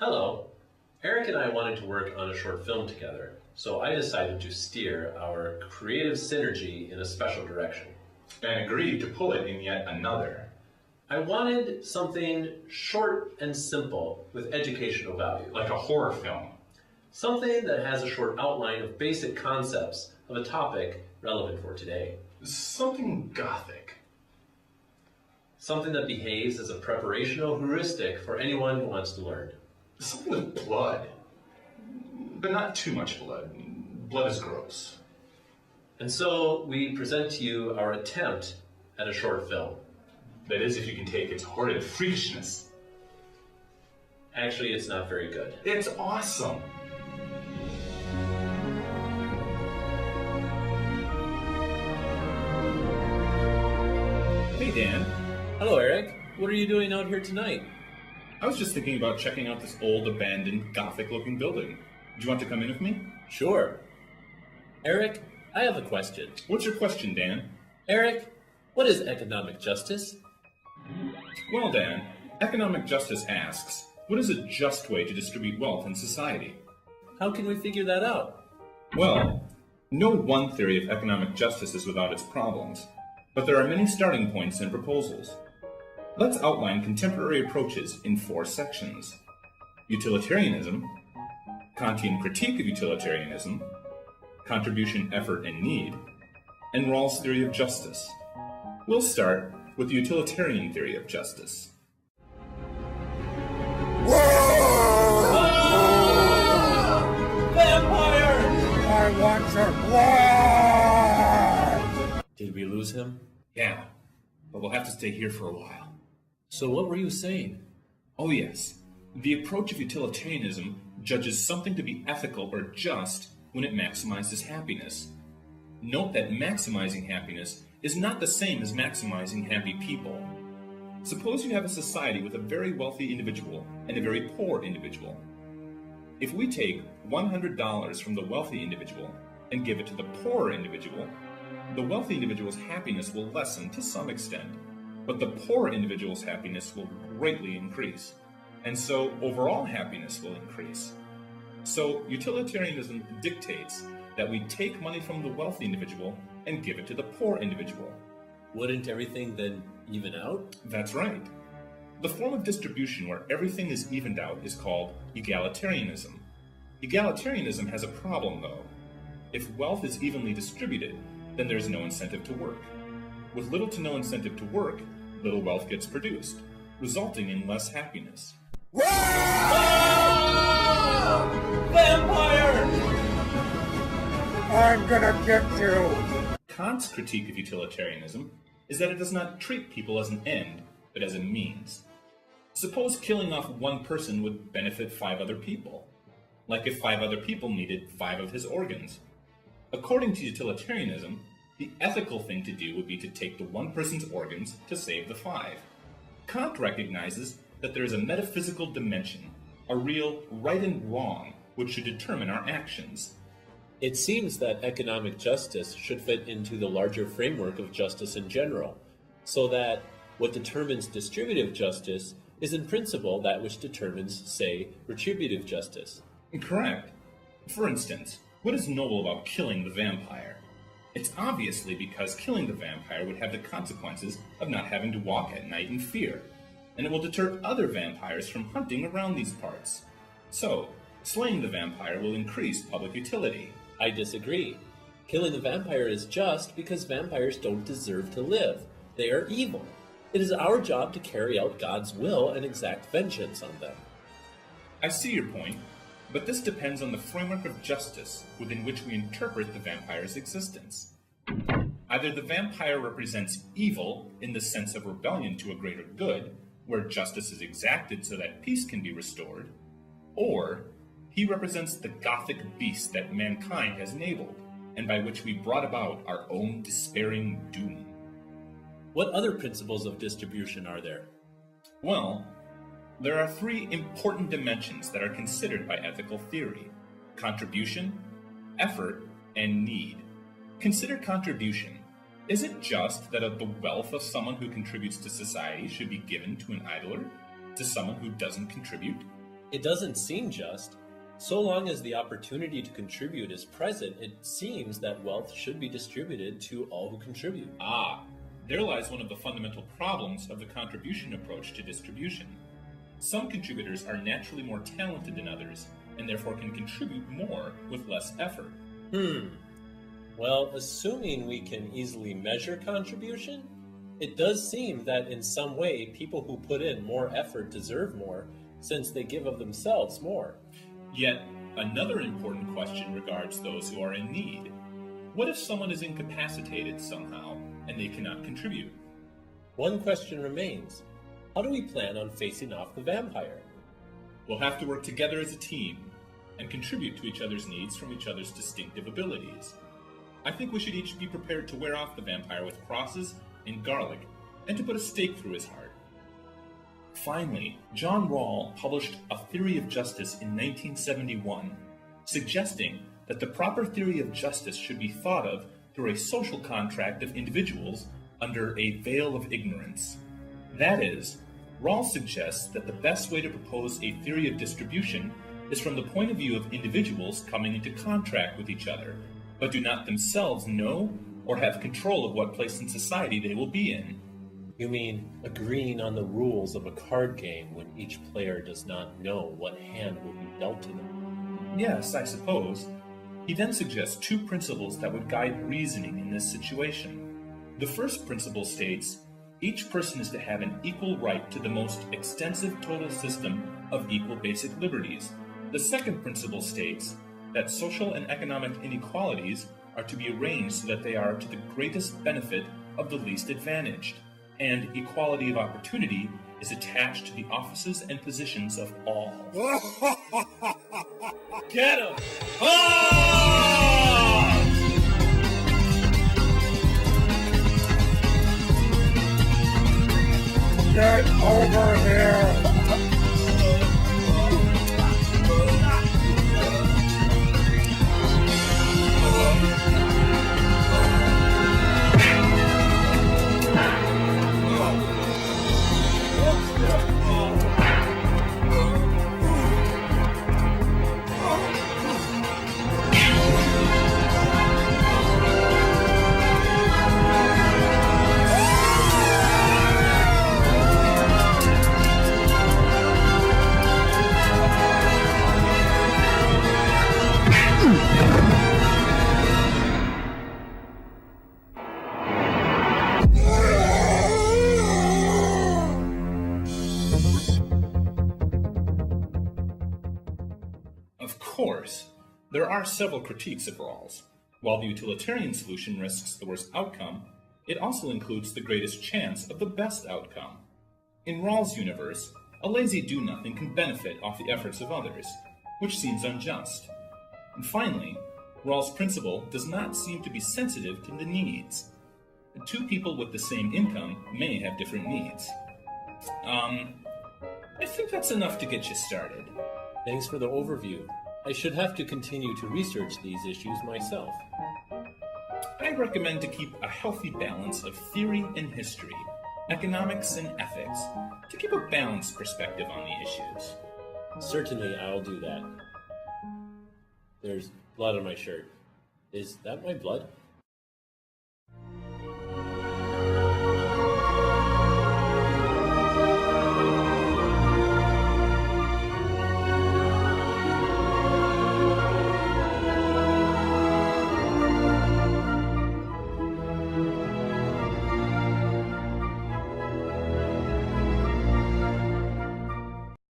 Hello. Eric and I wanted to work on a short film together, so I decided to steer our creative synergy in a special direction. And agreed to pull it in yet another. I wanted something short and simple with educational value. Like a horror film. Something that has a short outline of basic concepts of a topic relevant for today. Something gothic. Something that behaves as a preparational heuristic for anyone who wants to learn. Something with blood. But not too much blood. Blood is gross. And so we present to you our attempt at a short film. That is, if you can take its horrid freakishness. Actually, it's not very good. It's awesome. Hey, Dan. Hello, Eric. What are you doing out here tonight? I was just thinking about checking out this old, abandoned, Gothic-looking building. Do you want to come in with me? Sure. Eric, I have a question. What's your question, Dan? Eric, what is economic justice? Well, Dan, economic justice asks, what is a just way to distribute wealth in society? How can we figure that out? Well, no one theory of economic justice is without its problems, but there are many starting points and proposals. Let's outline contemporary approaches in 4 sections. Utilitarianism, Kantian critique of utilitarianism, contribution, effort, and need, and Rawls' theory of justice. We'll start with the utilitarian theory of justice. Vampire! I want your blood! Did we lose him? Yeah, but we'll have to stay here for a while. So what were you saying? Oh yes, the approach of utilitarianism judges something to be ethical or just when it maximizes happiness. Note that maximizing happiness is not the same as maximizing happy people. Suppose you have a society with a very wealthy individual and a very poor individual. If we take $100 from the wealthy individual and give it to the poorer individual, the wealthy individual's happiness will lessen to some extent, but the poor individual's happiness will greatly increase, and so overall happiness will increase. So utilitarianism dictates that we take money from the wealthy individual and give it to the poor individual. Wouldn't everything then even out? That's right. The form of distribution where everything is evened out is called egalitarianism. Egalitarianism has a problem, though. If wealth is evenly distributed, then there's no incentive to work. With little to no incentive to work, little wealth gets produced, resulting in less happiness. Vampire! I'm gonna get you! Kant's critique of utilitarianism is that it does not treat people as an end, but as a means. Suppose killing off one person would benefit 5 other people, like if 5 other people needed 5 of his organs. According to utilitarianism, the ethical thing to do would be to take the one person's organs to save the 5. Kant recognizes that there is a metaphysical dimension, a real right and wrong, which should determine our actions. It seems that economic justice should fit into the larger framework of justice in general, so that what determines distributive justice is in principle that which determines, say, retributive justice. Correct. For instance, what is noble about killing the vampire? It's obviously because killing the vampire would have the consequences of not having to walk at night in fear, and it will deter other vampires from hunting around these parts. So, slaying the vampire will increase public utility. I disagree. Killing the vampire is just because vampires don't deserve to live. They are evil. It is our job to carry out God's will and exact vengeance on them. I see your point, but this depends on the framework of justice within which we interpret the vampire's existence. Either the vampire represents evil in the sense of rebellion to a greater good, where justice is exacted so that peace can be restored, or he represents the Gothic beast that mankind has enabled, and by which we brought about our own despairing doom. What other principles of distribution are there? Well, there are 3 important dimensions that are considered by ethical theory: contribution, effort, and need. Consider contribution. Is it just that the wealth of someone who contributes to society should be given to an idler, to someone who doesn't contribute? It doesn't seem just. So long as the opportunity to contribute is present, it seems that wealth should be distributed to all who contribute. There lies one of the fundamental problems of the contribution approach to distribution. Some contributors are naturally more talented than others, and therefore can contribute more with less effort. Well, assuming we can easily measure contribution, it does seem that in some way people who put in more effort deserve more, since they give of themselves more. Yet, another important question regards those who are in need. What if someone is incapacitated somehow, and they cannot contribute? One question remains. How do we plan on facing off the vampire? We'll have to work together as a team, and contribute to each other's needs from each other's distinctive abilities. I think we should each be prepared to wear off the vampire with crosses and garlic, and to put a stake through his heart. Finally, John Rawls published A Theory of Justice in 1971, suggesting that the proper theory of justice should be thought of through a social contract of individuals under a veil of ignorance. That is, Rawls suggests that the best way to propose a theory of distribution is from the point of view of individuals coming into contract with each other, but do not themselves know or have control of what place in society they will be in. You mean agreeing on the rules of a card game when each player does not know what hand will be dealt to them? Yes, I suppose. He then suggests two principles that would guide reasoning in this situation. The first principle states, each person is to have an equal right to the most extensive total system of equal basic liberties. The second principle states that social and economic inequalities are to be arranged so that they are to the greatest benefit of the least advantaged, and equality of opportunity is attached to the offices and positions of all. Get him! Get over here! Of course, there are several critiques of Rawls. While the utilitarian solution risks the worst outcome, it also includes the greatest chance of the best outcome. In Rawls' universe, a lazy do-nothing can benefit off the efforts of others, which seems unjust. And finally, Rawls' principle does not seem to be sensitive to the needs. Two people with the same income may have different needs. I think that's enough to get you started. Thanks for the overview. I should have to continue to research these issues myself. I recommend to keep a healthy balance of theory and history, economics and ethics, to keep a balanced perspective on the issues. Certainly, I'll do that. There's blood on my shirt. Is that my blood?